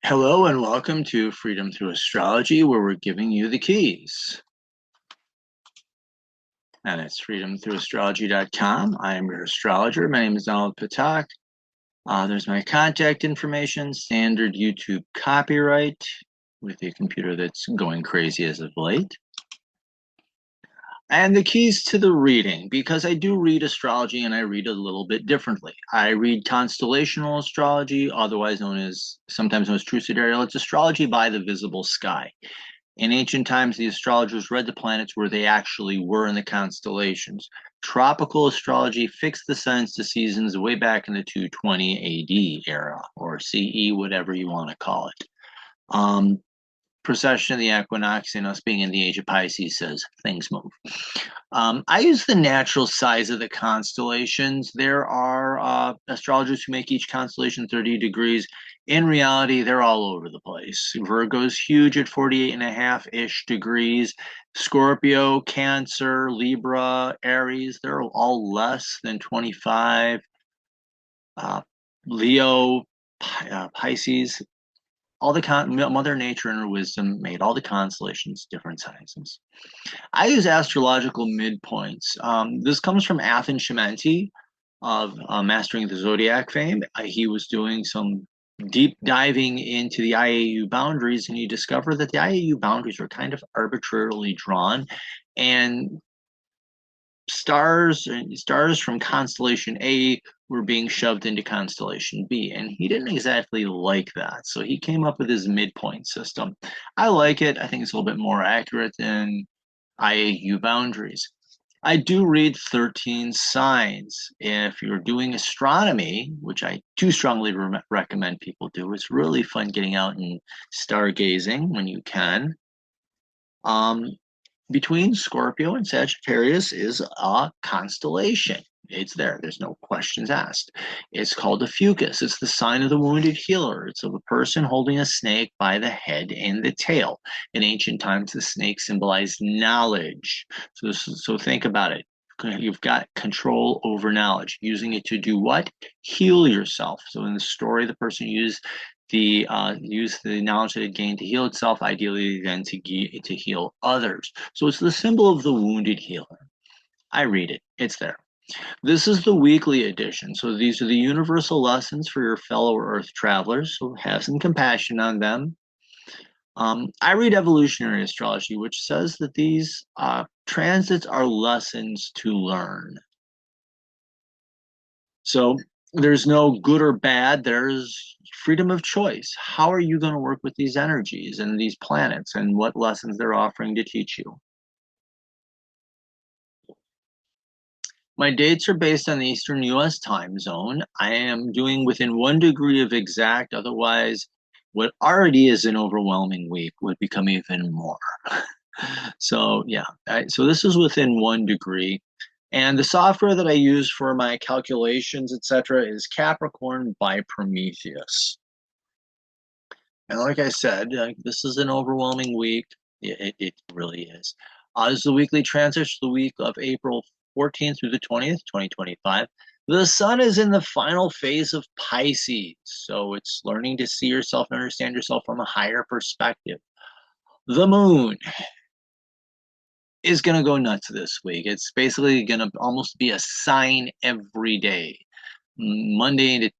Hello and welcome to Freedom Through Astrology, where we're giving you the keys. And it's freedomthroughastrology.com. I am your astrologer. My name is Donald Patak. There's my contact information, standard YouTube copyright with a computer that's going crazy as of late. And the keys to the reading, because I do read astrology and I read a little bit differently. I read constellational astrology, otherwise known as, sometimes known as true sidereal. It's astrology by the visible sky. In ancient times, the astrologers read the planets where they actually were in the constellations. Tropical astrology fixed the signs to seasons way back in the 220 AD era, or CE, whatever you want to call it. Precession of the equinox and us being in the age of Pisces says things move. I use the natural size of the constellations. There are astrologers who make each constellation 30 degrees. In reality, they're all over the place. Virgo's huge at 48.5-ish degrees. Scorpio, Cancer, Libra, Aries, they're all less than 25. Leo, Pisces, all the Mother Nature and her wisdom made all the constellations different sizes. I use astrological midpoints. This comes from Athen Shimenti of Mastering the Zodiac fame. He was doing some deep diving into the IAU boundaries, and he discovered that the IAU boundaries were kind of arbitrarily drawn, and stars from constellation A were being shoved into constellation B, and he didn't exactly like that. So he came up with his midpoint system. I like it. I think it's a little bit more accurate than IAU boundaries. I do read 13 signs. If you're doing astronomy, which I do strongly recommend people do, it's really fun getting out and stargazing when you can. Between Scorpio and Sagittarius is a constellation. It's there. There's no questions asked. It's called Ophiuchus. It's the sign of the wounded healer. It's of a person holding a snake by the head and the tail. In ancient times, the snake symbolized knowledge. So think about it. You've got control over knowledge, using it to do what? Heal yourself. So in the story, the person used the knowledge that it gained to heal itself, ideally then to heal others. So it's the symbol of the wounded healer. I read it. It's there. This is the weekly edition. So these are the universal lessons for your fellow Earth travelers. So have some compassion on them. I read evolutionary astrology, which says that these transits are lessons to learn. So there's no good or bad. There's freedom of choice. How are you going to work with these energies and these planets and what lessons they're offering to teach you? My dates are based on the Eastern US time zone. I am doing within 1 degree of exact, otherwise, what already is an overwhelming week would become even more. So, yeah, so this is within 1 degree. And the software that I use for my calculations, etc., is Capricorn by Prometheus. And like I said, this is an overwhelming week. It really is. This is the weekly transit, the week of April 14th through the 20th, 2025. The sun is in the final phase of Pisces, so it's learning to see yourself and understand yourself from a higher perspective. The moon is going to go nuts this week. It's basically going to almost be a sign every day. Monday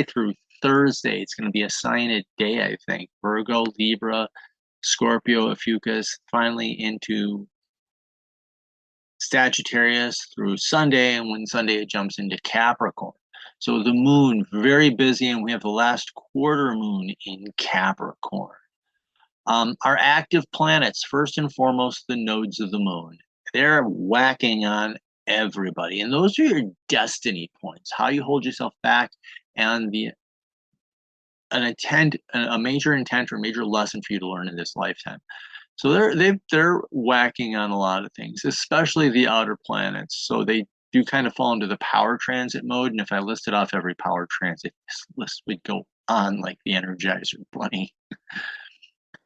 through Thursday, it's going to be a sign a day, I think. Virgo, Libra, Scorpio, Ophiuchus, finally into Sagittarius through Sunday, and when Sunday it jumps into Capricorn. So the moon, very busy, and we have the last quarter moon in Capricorn. Our active planets, first and foremost, the nodes of the moon. They're whacking on everybody. And those are your destiny points, how you hold yourself back, and a major intent or major lesson for you to learn in this lifetime. So they're whacking on a lot of things, especially the outer planets. So they do kind of fall into the power transit mode. And if I listed off every power transit, this list would go on like the Energizer Bunny.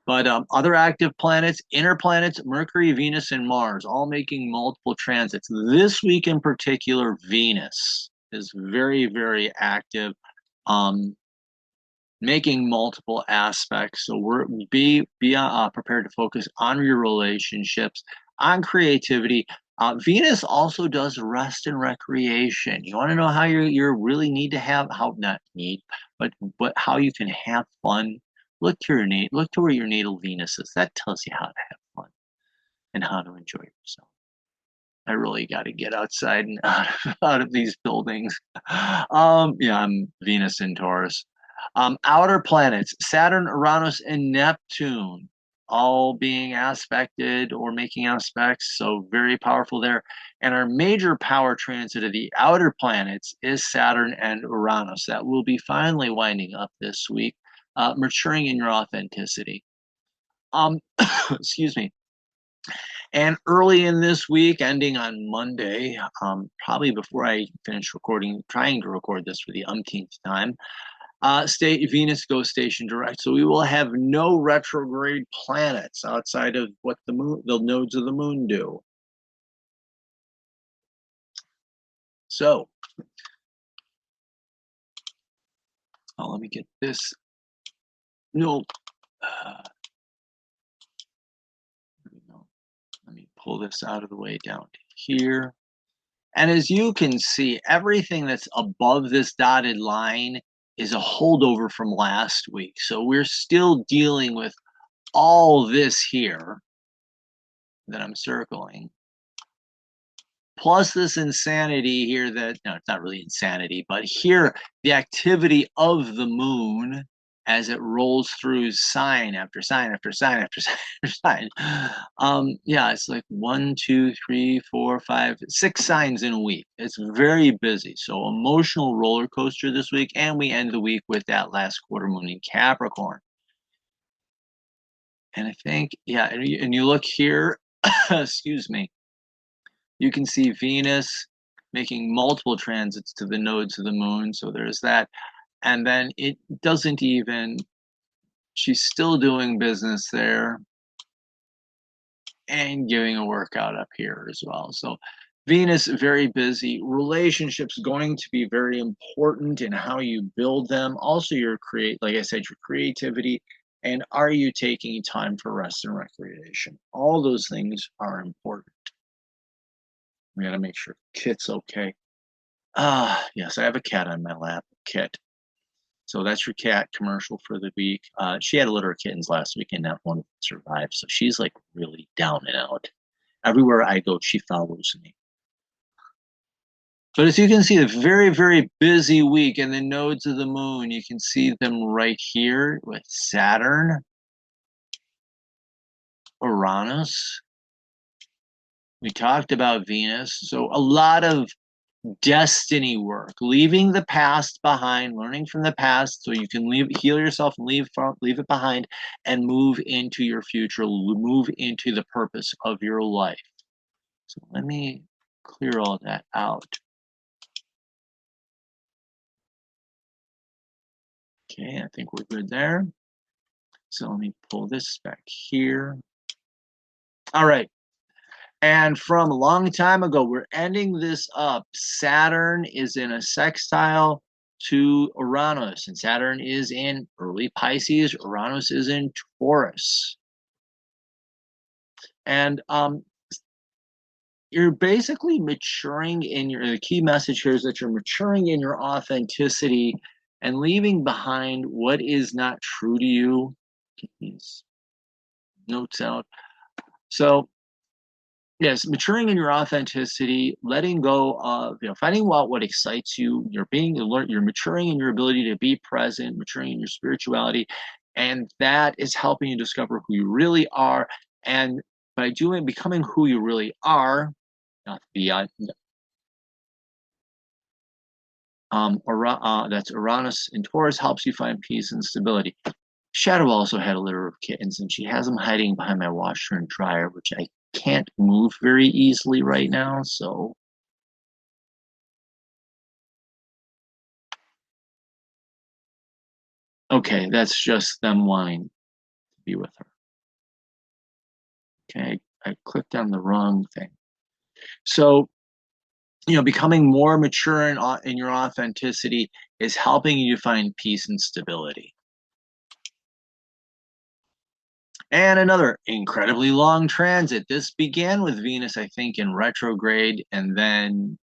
But other active planets, inner planets, Mercury, Venus, and Mars, all making multiple transits. This week in particular, Venus is very, very active. making multiple aspects. So be prepared to focus on your relationships, on creativity. Venus also does rest and recreation. You want to know how you really need to have how not need, but how you can have fun. Look to look to where your natal Venus is. That tells you how to have fun and how to enjoy yourself. I really got to get outside and out of these buildings. Yeah, I'm Venus in Taurus. Outer planets, Saturn, Uranus, and Neptune, all being aspected or making aspects, so very powerful there. And our major power transit of the outer planets is Saturn and Uranus. That will be finally winding up this week, maturing in your authenticity. Excuse me. And early in this week, ending on Monday, probably before I finish recording, trying to record this for the umpteenth time, Venus goes station direct. So we will have no retrograde planets outside of what the nodes of the moon do. So, let me get this. No. Let me pull this out of the way down to here. And as you can see, everything that's above this dotted line is a holdover from last week. So we're still dealing with all this here that I'm circling, plus this insanity here that, no, it's not really insanity, but here, the activity of the moon as it rolls through sign after sign after sign after sign after sign. Yeah, it's like 1, 2, 3, 4, 5, 6 signs in a week. It's very busy. So emotional roller coaster this week, and we end the week with that last quarter moon in Capricorn. And I think, yeah, and you look here, excuse me, you can see Venus making multiple transits to the nodes of the moon. So there's that. And then it doesn't even, she's still doing business there and giving a workout up here as well. So Venus, very busy. Relationships going to be very important in how you build them. Also, like I said, your creativity. And are you taking time for rest and recreation? All those things are important. We got to make sure Kit's okay. Yes, I have a cat on my lap, Kit. So that's your cat commercial for the week. She had a litter of kittens last week and not one of them survived. So she's like really down and out. Everywhere I go, she follows me. But as you can see, a very, very busy week. And the nodes of the moon, you can see them right here with Saturn, Uranus. We talked about Venus. So a lot of destiny work, leaving the past behind, learning from the past so you can heal yourself and leave it behind and move into your future, move into the purpose of your life. So let me clear all that out. Okay, I think we're good there. So let me pull this back here. All right. And from a long time ago, we're ending this up. Saturn is in a sextile to Uranus, and Saturn is in early Pisces. Uranus is in Taurus. And you're basically maturing in the key message here is that you're maturing in your authenticity and leaving behind what is not true to you. Get these notes out. So yes, maturing in your authenticity, letting go of, finding out what excites you. You're being alert. You're maturing in your ability to be present, maturing in your spirituality, and that is helping you discover who you really are. And by becoming who you really are, not beyond. That's Uranus in Taurus helps you find peace and stability. Shadow also had a litter of kittens, and she has them hiding behind my washer and dryer, which I can't move very easily right now, so. Okay, that's just them wanting to be with her. Okay, I clicked on the wrong thing. So, becoming more mature in your authenticity is helping you find peace and stability. And another incredibly long transit. This began with Venus, I think, in retrograde, and then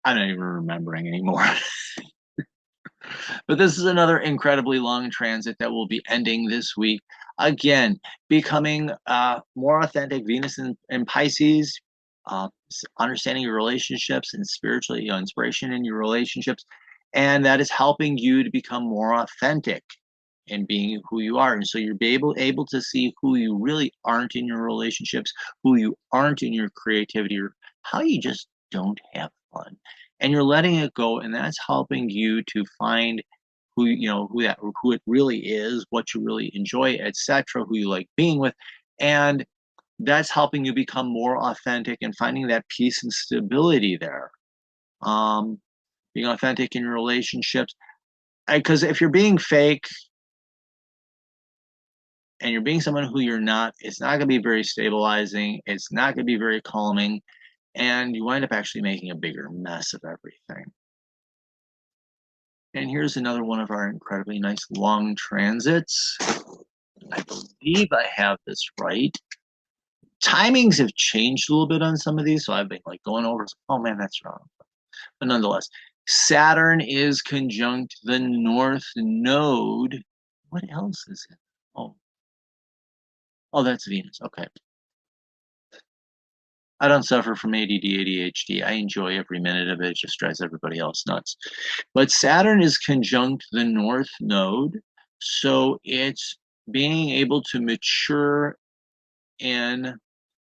I'm not even remembering anymore. But this is another incredibly long transit that will be ending this week. Again, becoming more authentic. Venus in Pisces, understanding your relationships and spiritually, inspiration in your relationships. And that is helping you to become more authentic in being who you are. And so you're able to see who you really aren't in your relationships, who you aren't in your creativity, or how you just don't have fun. And you're letting it go, and that's helping you to find who it really is, what you really enjoy, etc., who you like being with. And that's helping you become more authentic and finding that peace and stability there. Being authentic in your relationships. Because if you're being fake and you're being someone who you're not, it's not going to be very stabilizing. It's not going to be very calming. And you wind up actually making a bigger mess of everything. And here's another one of our incredibly nice long transits. I believe I have this right. Timings have changed a little bit on some of these, so I've been like going over, oh man, that's wrong. But nonetheless, Saturn is conjunct the North Node. What else is it? Oh, that's Venus. Okay. I don't suffer from ADD, ADHD. I enjoy every minute of it. It just drives everybody else nuts. But Saturn is conjunct the North Node. So it's being able to mature in,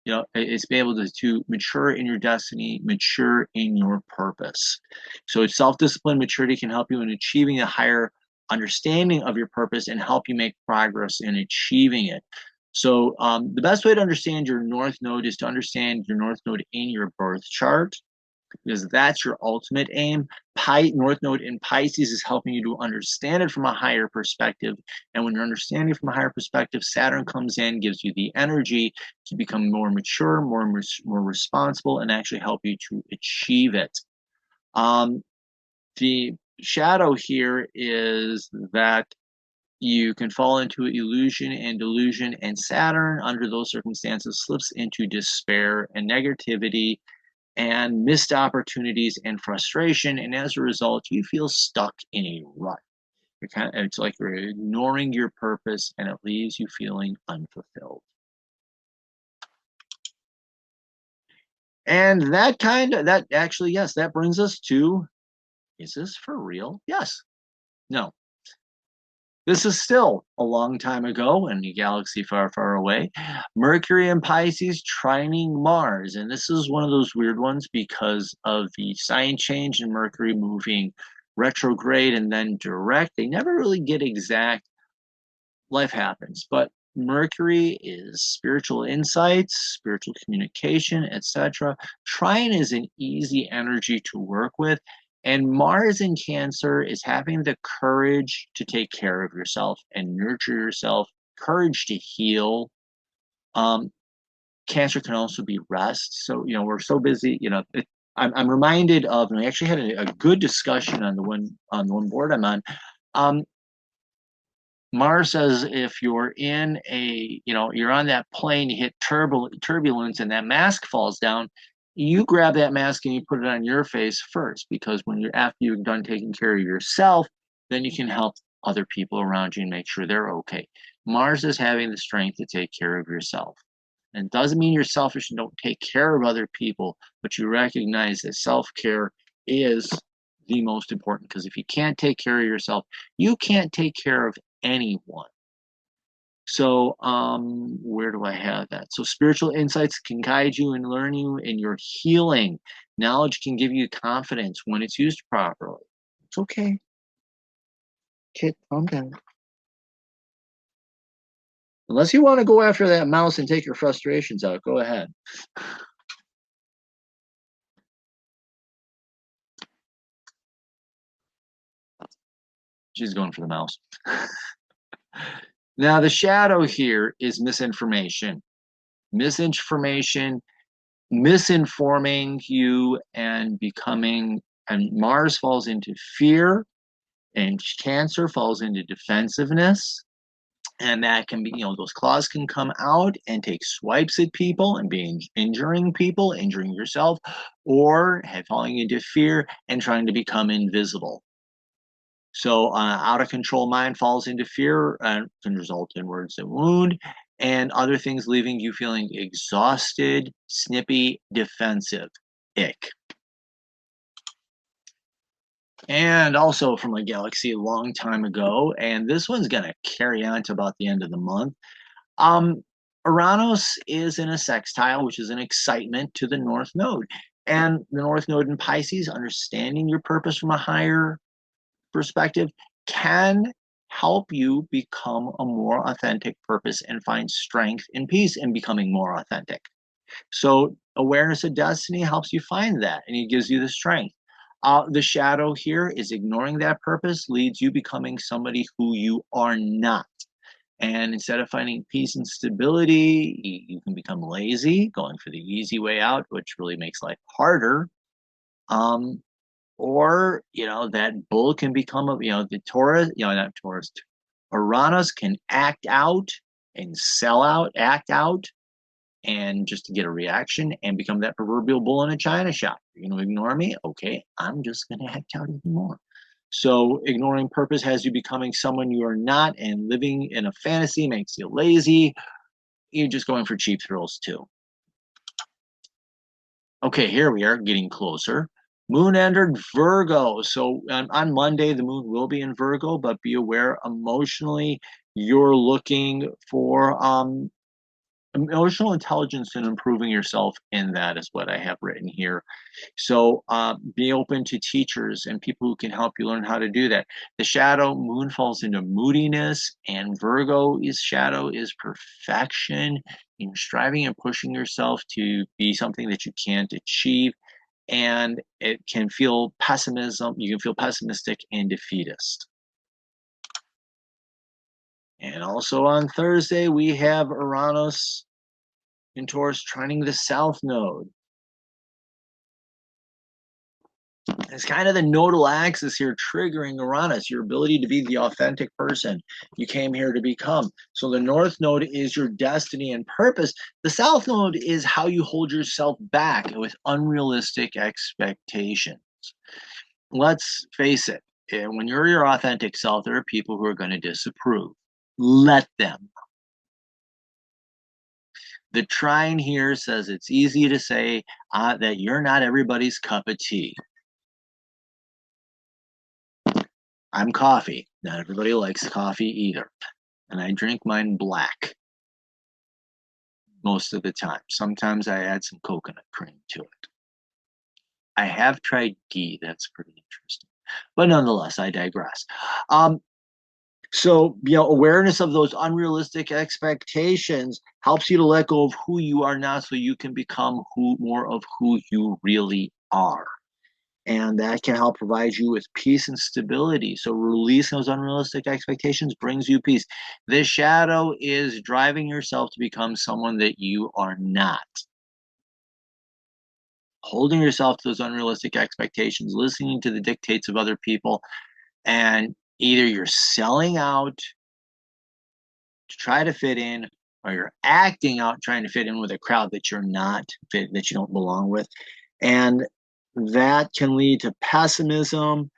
it's being able to mature in your destiny, mature in your purpose. So self-discipline, maturity can help you in achieving a higher understanding of your purpose and help you make progress in achieving it. So the best way to understand your North Node is to understand your North Node in your birth chart, because that's your ultimate aim. North Node in Pisces is helping you to understand it from a higher perspective. And when you're understanding from a higher perspective, Saturn comes in, gives you the energy to become more mature, more responsible, and actually help you to achieve it. The shadow here is that you can fall into illusion and delusion, and Saturn, under those circumstances, slips into despair and negativity and missed opportunities and frustration. And as a result, you feel stuck in a rut. It's like you're ignoring your purpose, and it leaves you feeling unfulfilled. And that brings us to, is this for real? Yes. No. This is still a long time ago in a galaxy far, far away. Mercury and Pisces trining Mars. And this is one of those weird ones because of the sign change in Mercury moving retrograde and then direct. They never really get exact. Life happens. But Mercury is spiritual insights, spiritual communication, etc. Trine is an easy energy to work with. And Mars in Cancer is having the courage to take care of yourself and nurture yourself, courage to heal. Cancer can also be rest. So, we're so busy, I'm reminded of, and we actually had a good discussion on the one board I'm on. Mars says if you're in you're on that plane, you hit turbulence and that mask falls down, you grab that mask and you put it on your face first, because after you've done taking care of yourself, then you can help other people around you and make sure they're okay. Mars is having the strength to take care of yourself. And it doesn't mean you're selfish and don't take care of other people, but you recognize that self-care is the most important, because if you can't take care of yourself, you can't take care of anyone. So where do I have that? So spiritual insights can guide you and learn you in your healing. Knowledge can give you confidence when it's used properly. It's okay. Kid, calm down. Unless you want to go after that mouse and take your frustrations out, go ahead. She's going for the mouse. Now, the shadow here is misinformation. Misinformation, misinforming you and Mars falls into fear, and Cancer falls into defensiveness. And that can be, those claws can come out and take swipes at people and be injuring people, injuring yourself, or falling into fear and trying to become invisible. So out of control mind falls into fear and can result in words that wound and other things, leaving you feeling exhausted, snippy, defensive. Ick. And also from a galaxy a long time ago, and this one's going to carry on to about the end of the month. Uranus is in a sextile, which is an excitement to the North Node. And the North Node in Pisces, understanding your purpose from a higher perspective, can help you become a more authentic purpose and find strength and peace in becoming more authentic. So awareness of destiny helps you find that, and it gives you the strength. The shadow here is ignoring that purpose leads you becoming somebody who you are not. And instead of finding peace and stability, you can become lazy, going for the easy way out, which really makes life harder. Or, that bull can become the Taurus, not Taurus, Uranus can act out and sell out, act out, and just to get a reaction and become that proverbial bull in a china shop. You're going to ignore me? Okay, I'm just going to act out even more. So ignoring purpose has you becoming someone you are not, and living in a fantasy makes you lazy. You're just going for cheap thrills too. Okay, here we are getting closer. Moon entered Virgo. So on Monday, the moon will be in Virgo, but be aware emotionally, you're looking for emotional intelligence and improving yourself in that is what I have written here. So be open to teachers and people who can help you learn how to do that. The shadow moon falls into moodiness, and Virgo's shadow is perfection in striving and pushing yourself to be something that you can't achieve. And it can feel pessimism. You can feel pessimistic and defeatist. And also on Thursday, we have Uranus in Taurus trining the South Node. It's kind of the nodal axis here triggering Uranus, your ability to be the authentic person you came here to become. So the North Node is your destiny and purpose. The South Node is how you hold yourself back with unrealistic expectations. Let's face it, when you're your authentic self, there are people who are going to disapprove. Let them. The trine here says it's easy to say that you're not everybody's cup of tea. I'm coffee. Not everybody likes coffee either. And I drink mine black most of the time. Sometimes I add some coconut cream to it. I have tried ghee. That's pretty interesting. But nonetheless, I digress. So, awareness of those unrealistic expectations helps you to let go of who you are now so you can become more of who you really are. And that can help provide you with peace and stability. So releasing those unrealistic expectations brings you peace. The shadow is driving yourself to become someone that you are not. Holding yourself to those unrealistic expectations, listening to the dictates of other people, and either you're selling out to try to fit in, or you're acting out trying to fit in with a crowd that you're not, that you don't belong with. And that can lead to pessimism.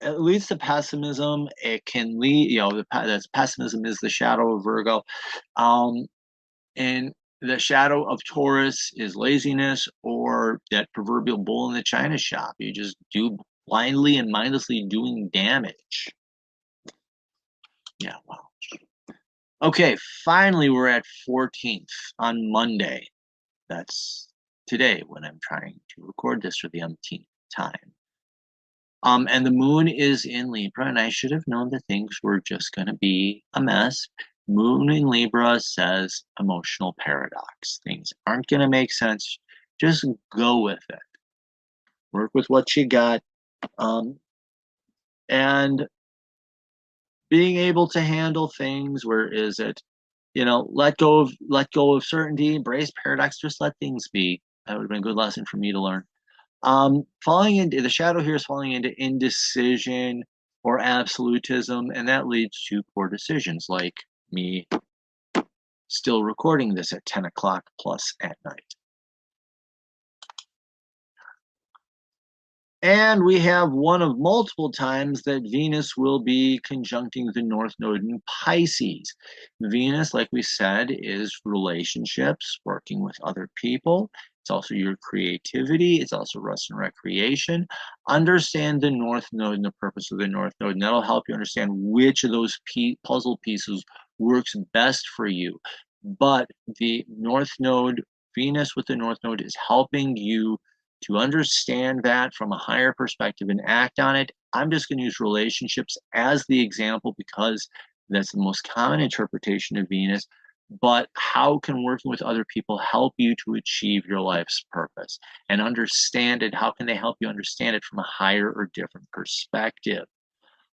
It leads to pessimism. It can lead, that's pessimism is the shadow of Virgo. And the shadow of Taurus is laziness, or that proverbial bull in the china shop. You just do blindly and mindlessly doing damage. Yeah, wow. Okay, finally, we're at 14th on Monday. That's today when I'm trying to record this for the umpteenth time. And the moon is in Libra, and I should have known that things were just going to be a mess. Moon in Libra says emotional paradox. Things aren't going to make sense. Just go with it. Work with what you got. And being able to handle things, where is it? Let go of certainty, embrace paradox, just let things be. That would have been a good lesson for me to learn. Falling into the shadow here is falling into indecision, or absolutism, and that leads to poor decisions, like me still recording this at 10 o'clock plus at night. And we have one of multiple times that Venus will be conjuncting the North Node in Pisces. Venus, like we said, is relationships, working with other people. It's also your creativity. It's also rest and recreation. Understand the North Node and the purpose of the North Node, and that'll help you understand which of those puzzle pieces works best for you. But the North Node, Venus with the North Node, is helping you to understand that from a higher perspective and act on it. I'm just going to use relationships as the example because that's the most common interpretation of Venus. But how can working with other people help you to achieve your life's purpose and understand it? How can they help you understand it from a higher or different perspective?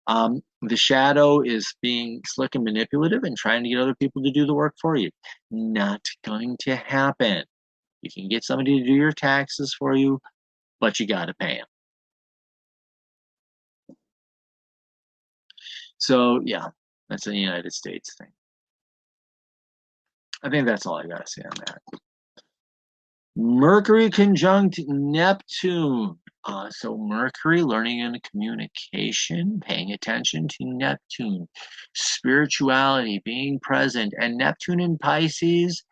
The shadow is being slick and manipulative and trying to get other people to do the work for you. Not going to happen. You can get somebody to do your taxes for you, but you got to pay them. So, yeah, that's a United States thing. I think that's all I got to say on that. Mercury conjunct Neptune. So Mercury, learning and communication, paying attention to Neptune, spirituality, being present, and Neptune in Pisces.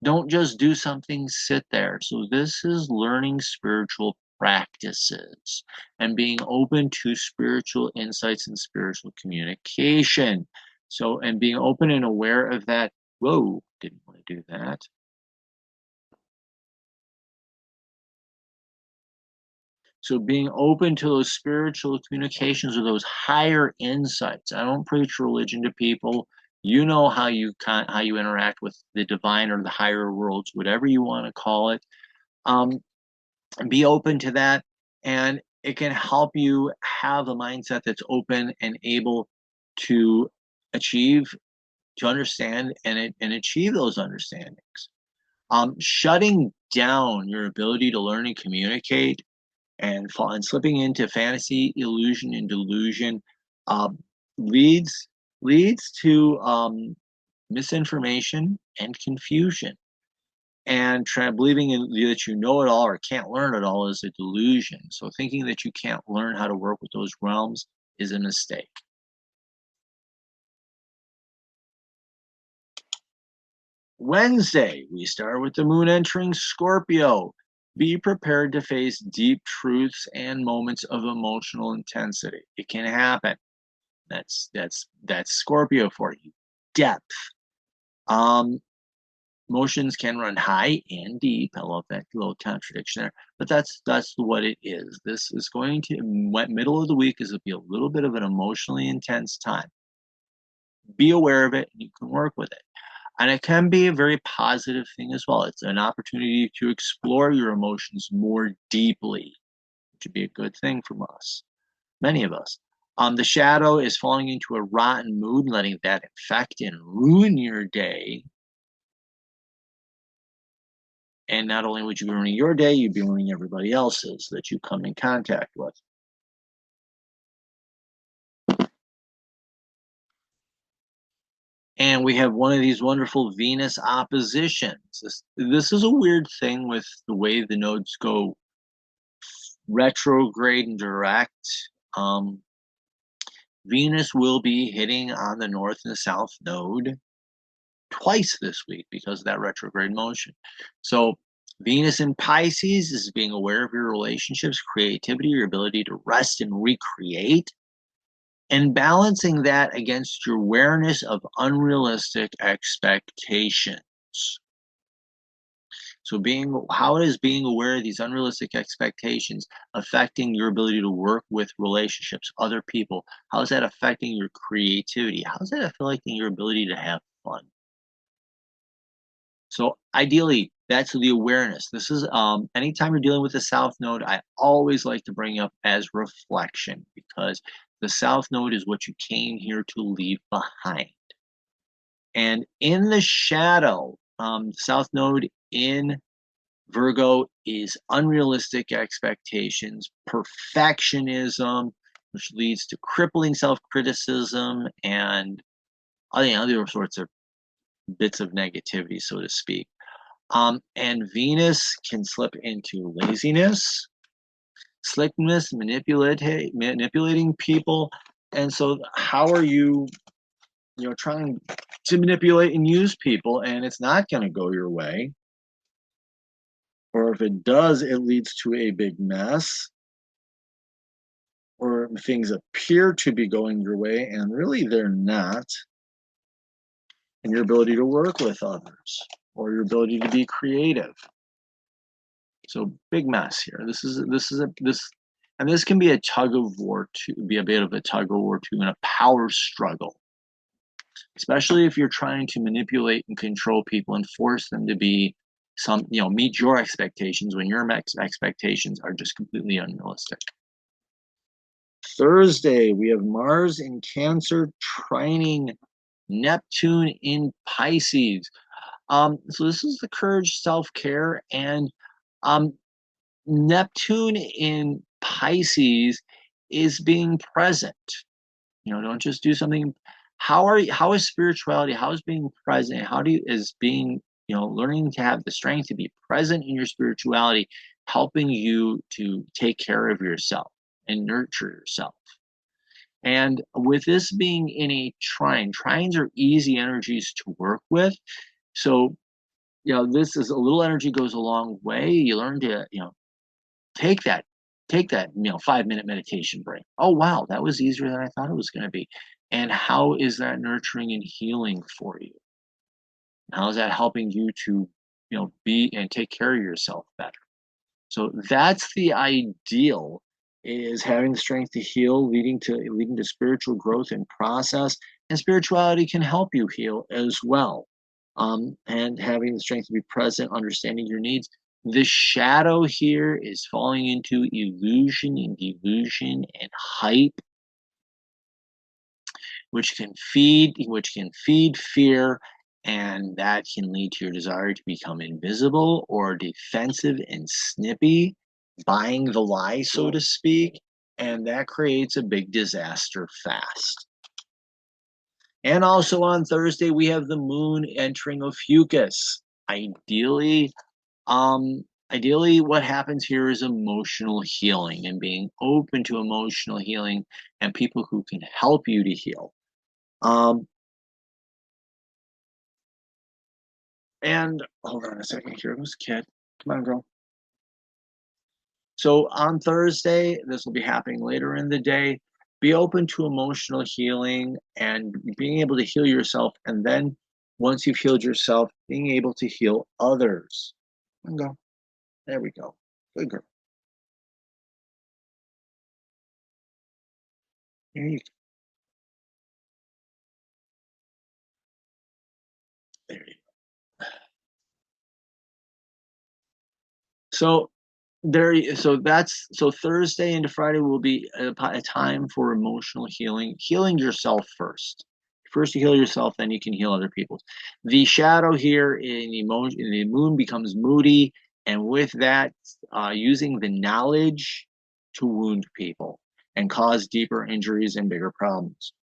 Don't just do something, sit there. So this is learning spiritual practices and being open to spiritual insights and spiritual communication. So, and being open and aware of that. Whoa, didn't want to do that. So being open to those spiritual communications or those higher insights. I don't preach religion to people. You know how you interact with the divine or the higher worlds, whatever you want to call it. Be open to that, and it can help you have a mindset that's open and able to achieve, to understand, and achieve those understandings. Shutting down your ability to learn and communicate and slipping into fantasy, illusion, and delusion leads to misinformation and confusion. And believing that you know it all or can't learn it all is a delusion. So thinking that you can't learn how to work with those realms is a mistake. Wednesday, we start with the moon entering Scorpio. Be prepared to face deep truths and moments of emotional intensity. It can happen. That's Scorpio for you. Depth. Emotions can run high and deep. I love that little contradiction there, but that's what it is. This is going to, middle of the week is to be a little bit of an emotionally intense time. Be aware of it and you can work with it. And it can be a very positive thing as well. It's an opportunity to explore your emotions more deeply, which would be a good thing from us, many of us. The shadow is falling into a rotten mood, letting that infect and ruin your day. And not only would you be ruining your day, you'd be ruining everybody else's that you come in contact with. And we have one of these wonderful Venus oppositions. This is a weird thing with the way the nodes go retrograde and direct. Venus will be hitting on the north and the south node twice this week because of that retrograde motion. So Venus in Pisces is being aware of your relationships, creativity, your ability to rest and recreate, and balancing that against your awareness of unrealistic expectations. So how is being aware of these unrealistic expectations affecting your ability to work with relationships, other people? How is that affecting your creativity? How is that affecting your ability to have fun? So ideally, that's the awareness. This is anytime you're dealing with the South Node, I always like to bring up as reflection because the South Node is what you came here to leave behind. And in the shadow, South Node in Virgo is unrealistic expectations, perfectionism, which leads to crippling self-criticism and other sorts of bits of negativity, so to speak. And Venus can slip into laziness, slickness, manipulating people. And so how are you, trying to manipulate and use people, and it's not going to go your way? Or if it does, it leads to a big mess, or things appear to be going your way and really they're not. And your ability to work with others, or your ability to be creative. So big mess here. And this can be a tug of war too, be a bit of a tug of war too, and a power struggle. Especially if you're trying to manipulate and control people and force them to be meet your expectations when your expectations are just completely unrealistic. Thursday, we have Mars in Cancer trining Neptune in Pisces. So this is the courage, self-care, and Neptune in Pisces is being present. Don't just do something. How is spirituality? How is being present? Learning to have the strength to be present in your spirituality, helping you to take care of yourself and nurture yourself. And with this being in a trine, trines are easy energies to work with. So, this is a little energy goes a long way. You learn to, take that 5-minute meditation break. Oh, wow, that was easier than I thought it was going to be. And how is that nurturing and healing for you? How is that helping you to, be and take care of yourself better? So that's the ideal, is having the strength to heal, leading to spiritual growth and process. And spirituality can help you heal as well. And having the strength to be present, understanding your needs. The shadow here is falling into illusion and delusion and hype, which can feed fear, and that can lead to your desire to become invisible or defensive and snippy, buying the lie, so to speak, and that creates a big disaster fast. And also on Thursday, we have the moon entering Ophiuchus. Ideally, what happens here is emotional healing and being open to emotional healing and people who can help you to heal. And hold on a second, here goes kid. Come on, girl. So on Thursday, this will be happening later in the day. Be open to emotional healing and being able to heal yourself. And then once you've healed yourself, being able to heal others. And go. There we go. Good girl. There you go. There you go. So Thursday into Friday will be a time for emotional healing yourself first. First you heal yourself, then you can heal other people. The shadow here in the moon becomes moody, and with that, using the knowledge to wound people and cause deeper injuries and bigger problems.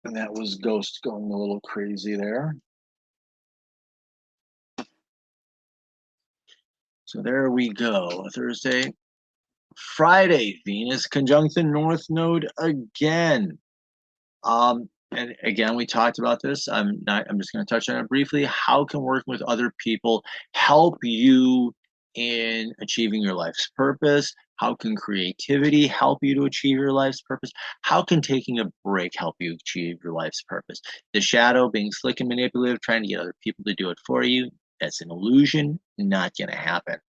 And that was Ghost going a little crazy there. So there we go. Thursday. Friday, Venus conjunct the North Node again. And again, we talked about this. I'm just going to touch on it briefly. How can working with other people help you in achieving your life's purpose? How can creativity help you to achieve your life's purpose? How can taking a break help you achieve your life's purpose? The shadow, being slick and manipulative, trying to get other people to do it for you, that's an illusion, not going to happen.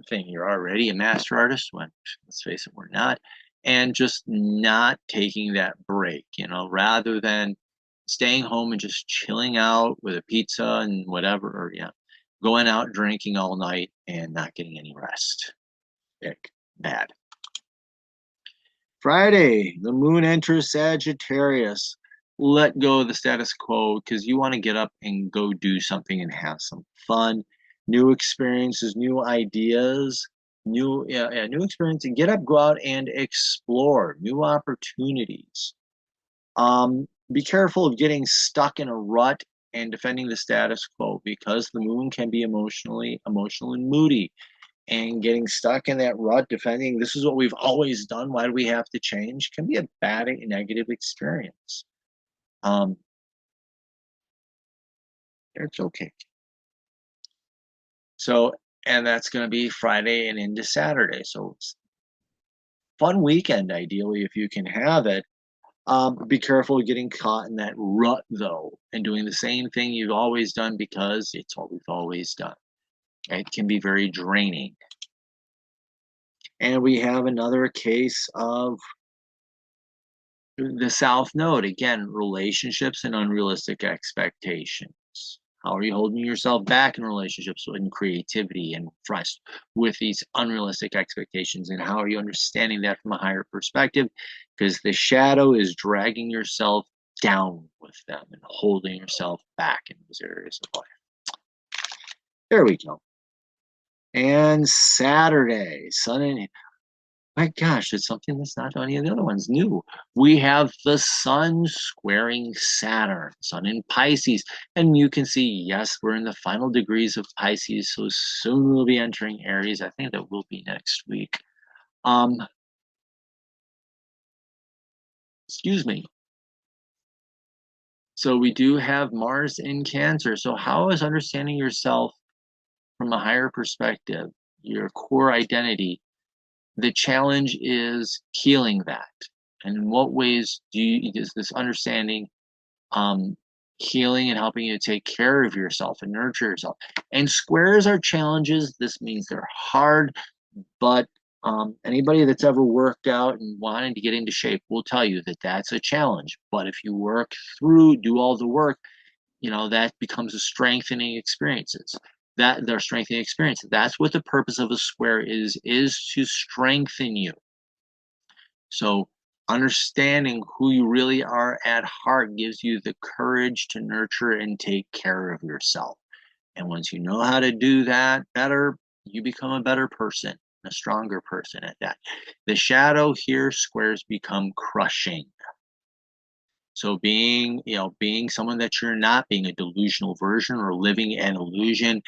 Thing, you're already a master artist, when let's face it, we're not. And just not taking that break, rather than staying home and just chilling out with a pizza and whatever, or going out drinking all night and not getting any rest. Bad. Friday, the moon enters Sagittarius. let go of the status quo because you want to get up and go do something and have some fun, new experiences, new ideas, new experience. And get up, go out and explore new opportunities. Be careful of getting stuck in a rut and defending the status quo because the moon can be emotional and moody. And getting stuck in that rut, defending this is what we've always done. Why do we have to change? Can be a bad, negative experience. It's okay. So, and that's going to be Friday and into Saturday. So, fun weekend, ideally, if you can have it. Be careful of getting caught in that rut, though, and doing the same thing you've always done because it's what we've always done. It can be very draining. And we have another case of the South Node. Again, relationships and unrealistic expectations. How are you holding yourself back in relationships and creativity and trust with these unrealistic expectations? And how are you understanding that from a higher perspective? Because the shadow is dragging yourself down with them and holding yourself back in those areas of life. There we go. And Saturday, Sun and my gosh, it's something that's not on any of the other ones. New. We have the Sun squaring Saturn, Sun in Pisces. And you can see, yes, we're in the final degrees of Pisces, so soon we'll be entering Aries. I think that will be next week. Excuse me. So we do have Mars in Cancer. So how is understanding yourself from a higher perspective, your core identity? The challenge is healing that. And in what ways is this understanding healing and helping you to take care of yourself and nurture yourself? And squares are challenges. This means they're hard, but anybody that's ever worked out and wanted to get into shape will tell you that that's a challenge. But if you work through, do all the work, that becomes a strengthening experiences. That they're strengthening experience. That's what the purpose of a square is to strengthen you. So understanding who you really are at heart gives you the courage to nurture and take care of yourself. And once you know how to do that better, you become a better person, a stronger person at that. The shadow here, squares become crushing. So being someone that you're not, being a delusional version or living an illusion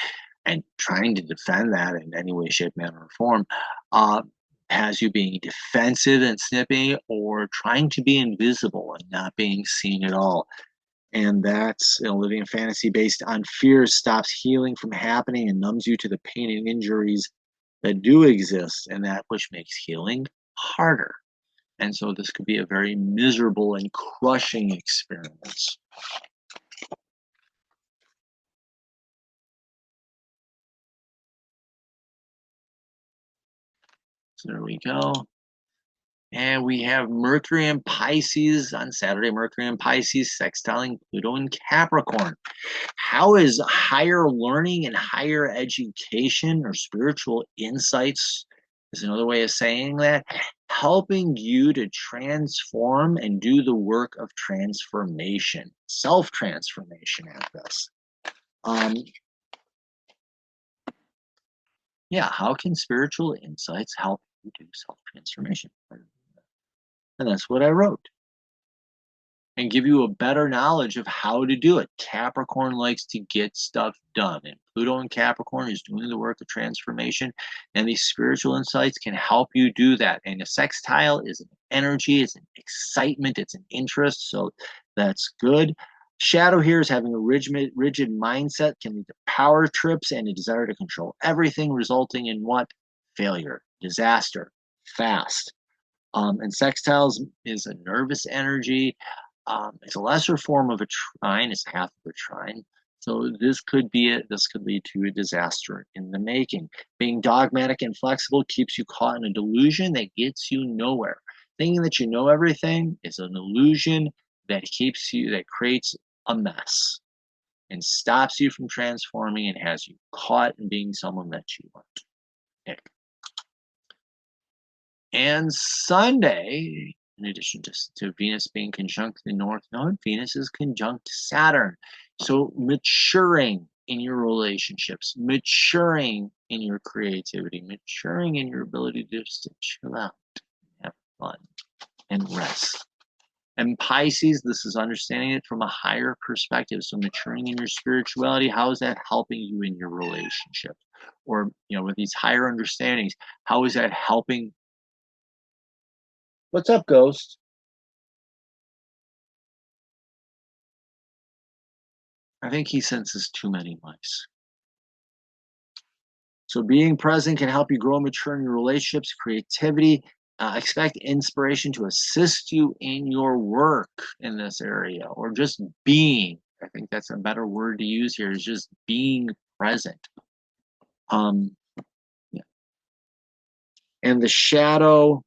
and trying to defend that in any way, shape, manner, or form, has you being defensive and snipping or trying to be invisible and not being seen at all. And that's living in fantasy based on fear stops healing from happening and numbs you to the pain and injuries that do exist, and that which makes healing harder. And so this could be a very miserable and crushing experience. So there we go. And we have Mercury and Pisces on Saturday. Mercury and Pisces sextiling Pluto and Capricorn. How is higher learning and higher education or spiritual insights, is another way of saying that, helping you to transform and do the work of transformation, self-transformation at this? Yeah, how can spiritual insights help you do self-transformation? And that's what I wrote. And give you a better knowledge of how to do it. Capricorn likes to get stuff done, and Pluto and Capricorn is doing the work of transformation, and these spiritual insights can help you do that. And a sextile is an energy, it's an excitement, it's an interest, so that's good. Shadow here is having a rigid mindset, can lead to power trips and a desire to control everything, resulting in what? Failure, disaster, fast. And sextiles is a nervous energy. It's a lesser form of a trine. It's half of a trine. So this could lead to a disaster in the making. Being dogmatic and flexible keeps you caught in a delusion that gets you nowhere. Thinking that you know everything is an illusion that creates a mess and stops you from transforming and has you caught in being someone that you aren't. Okay. And Sunday, in addition to Venus being conjunct the North Node, Venus is conjunct Saturn. So maturing in your relationships, maturing in your creativity, maturing in your ability just to chill out, have fun, and rest. And Pisces, this is understanding it from a higher perspective. So maturing in your spirituality, how is that helping you in your relationship? Or, with these higher understandings, how is that helping? What's up, Ghost? I think he senses too many mice. So being present can help you grow and mature in your relationships, creativity. Expect inspiration to assist you in your work in this area, or just being. I think that's a better word to use here, is just being present. Yeah. And the shadow.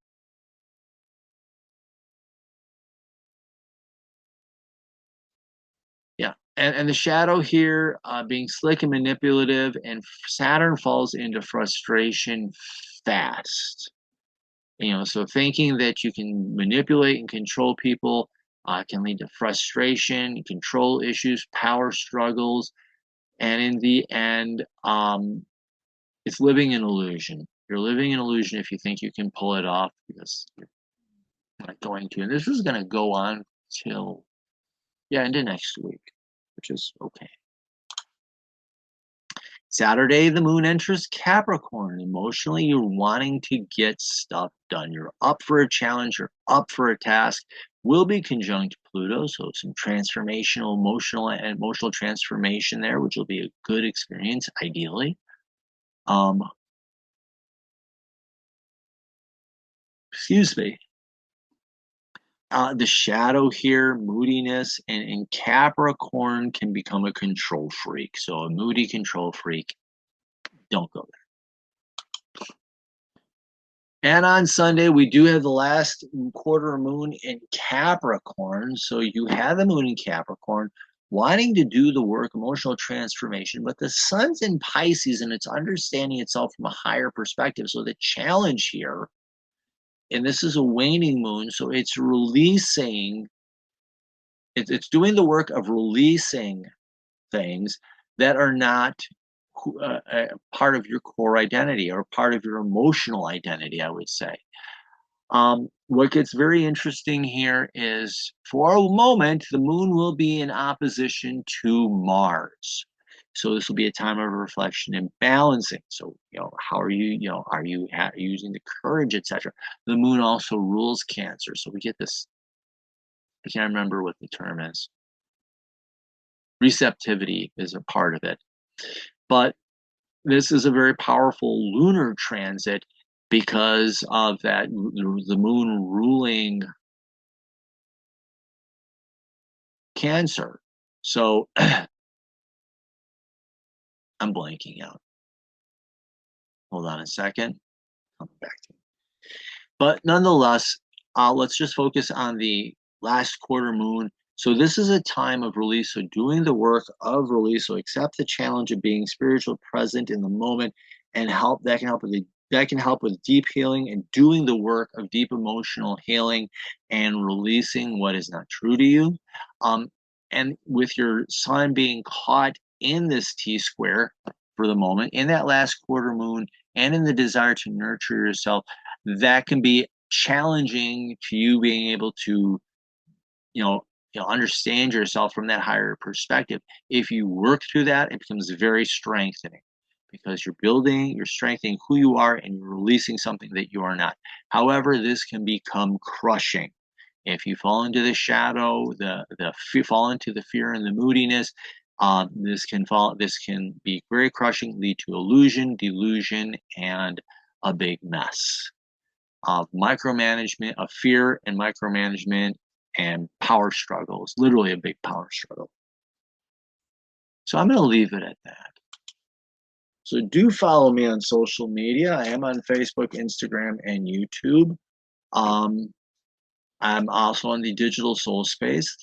Yeah. And the shadow here being slick and manipulative, and Saturn falls into frustration fast. So thinking that you can manipulate and control people can lead to frustration, control issues, power struggles, and in the end, it's living an illusion. You're living an illusion if you think you can pull it off, because you're not going to. And this is going to go on till, into next week, which is okay. Saturday, the moon enters Capricorn. Emotionally, you're wanting to get stuff done. You're up for a challenge. You're up for a task. Will be conjunct Pluto, so some transformational, emotional transformation there, which will be a good experience, ideally. Excuse me. The shadow here, moodiness, and Capricorn can become a control freak. So a moody control freak, don't go there. And on Sunday, we do have the last quarter moon in Capricorn. So you have the moon in Capricorn, wanting to do the work, emotional transformation, but the sun's in Pisces, and it's understanding itself from a higher perspective. So the challenge here, and this is a waning moon, so it's releasing, it's doing the work of releasing things that are not part of your core identity, or part of your emotional identity, I would say. What gets very interesting here is, for a moment, the moon will be in opposition to Mars. So this will be a time of reflection and balancing. So, how are you, are you using the courage, etc. The moon also rules Cancer. So we get this, I can't remember what the term is. Receptivity is a part of it. But this is a very powerful lunar transit because of that, the moon ruling Cancer. So I'm blanking out. Hold on a second. Come back to it. But nonetheless, let's just focus on the last quarter moon. So this is a time of release. So doing the work of release. So accept the challenge of being spiritual, present in the moment, and that can help with deep healing, and doing the work of deep emotional healing and releasing what is not true to you. And with your sun being caught in this T-square for the moment, in that last quarter moon, and in the desire to nurture yourself, that can be challenging to you being able to, understand yourself from that higher perspective. If you work through that, it becomes very strengthening, because you're strengthening who you are, and you're releasing something that you are not. However, this can become crushing. If you fall into the shadow, fall into the fear and the moodiness, this can be very crushing, lead to illusion, delusion, and a big mess of micromanagement, of fear and micromanagement, and power struggles, literally a big power struggle. So I'm going to leave it at that. So do follow me on social media. I am on Facebook, Instagram, and YouTube. I'm also on the digital soul space.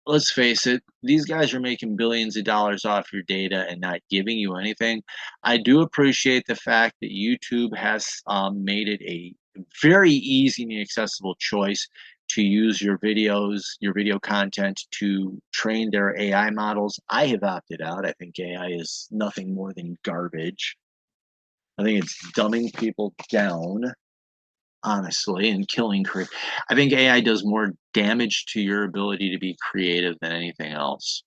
Let's face it, these guys are making billions of dollars off your data and not giving you anything. I do appreciate the fact that YouTube has made it a very easy and accessible choice to use your videos, your video content to train their AI models. I have opted out. I think AI is nothing more than garbage. I think it's dumbing people down, honestly, and killing creative. I think AI does more damage to your ability to be creative than anything else.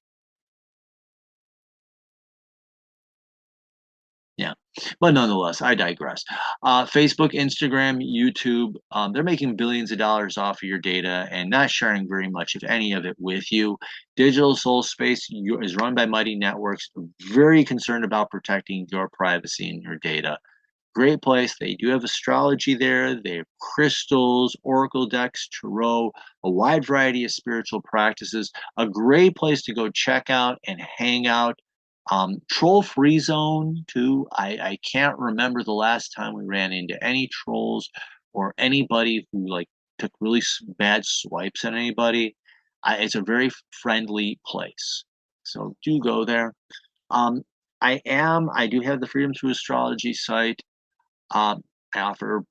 Yeah, but nonetheless, I digress. Facebook, Instagram, YouTube, they're making billions of dollars off of your data and not sharing very much, if any of it, with you. Digital Soul Space is run by Mighty Networks, very concerned about protecting your privacy and your data. Great place. They do have astrology there. They have crystals, oracle decks, tarot, a wide variety of spiritual practices. A great place to go check out and hang out. Troll free zone too. I can't remember the last time we ran into any trolls or anybody who like took really bad swipes at anybody. It's a very friendly place, so do go there. Um, I do have the Freedom Through Astrology site. I offer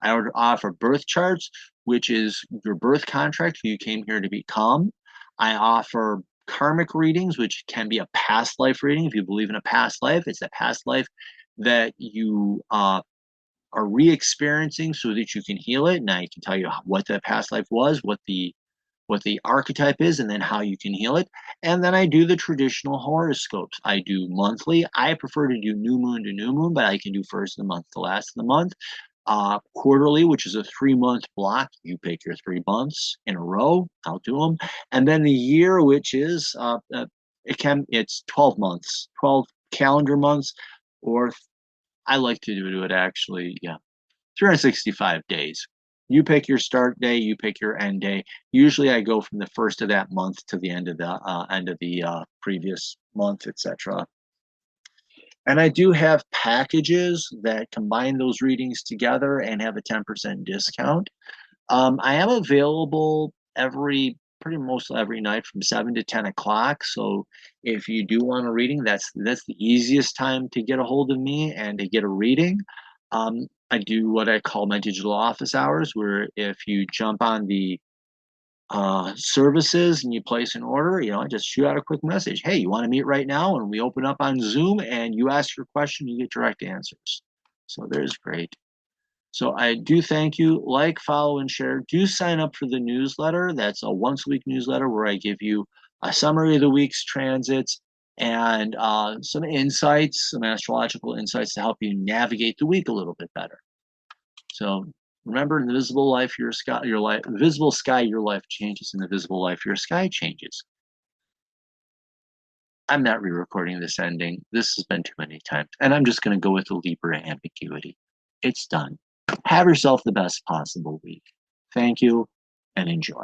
I offer birth charts, which is your birth contract, who you came here to become. I offer karmic readings, which can be a past life reading. If you believe in a past life, it's a past life that you are re-experiencing so that you can heal it. And I can tell you what that past life was, what the archetype is, and then how you can heal it. And then I do the traditional horoscopes. I do monthly. I prefer to do new moon to new moon, but I can do first of the month to last of the month. Quarterly, which is a 3 month block. You pick your 3 months in a row. I'll do them. And then the year, which is it's 12 months, 12 calendar months, or I like to do it actually, yeah, 365 days. You pick your start day, you pick your end day. Usually I go from the first of that month to the end of the previous month, etc. And I do have packages that combine those readings together and have a 10% discount. I am available pretty much every night from 7 to 10 o'clock. So if you do want a reading, that's the easiest time to get a hold of me and to get a reading. I do what I call my digital office hours, where if you jump on the services and you place an order, I just shoot out a quick message. Hey, you want to meet right now? And we open up on Zoom and you ask your question, you get direct answers. So there's great. So I do thank you. Like, follow, and share. Do sign up for the newsletter. That's a once-a-week newsletter where I give you a summary of the week's transits and some insights, some astrological insights to help you navigate the week a little bit better. So remember, in the visible life, visible sky, your life changes. In the visible life, your sky changes. I'm not re-recording this ending. This has been too many times. And I'm just going to go with the Libra ambiguity. It's done. Have yourself the best possible week. Thank you and enjoy.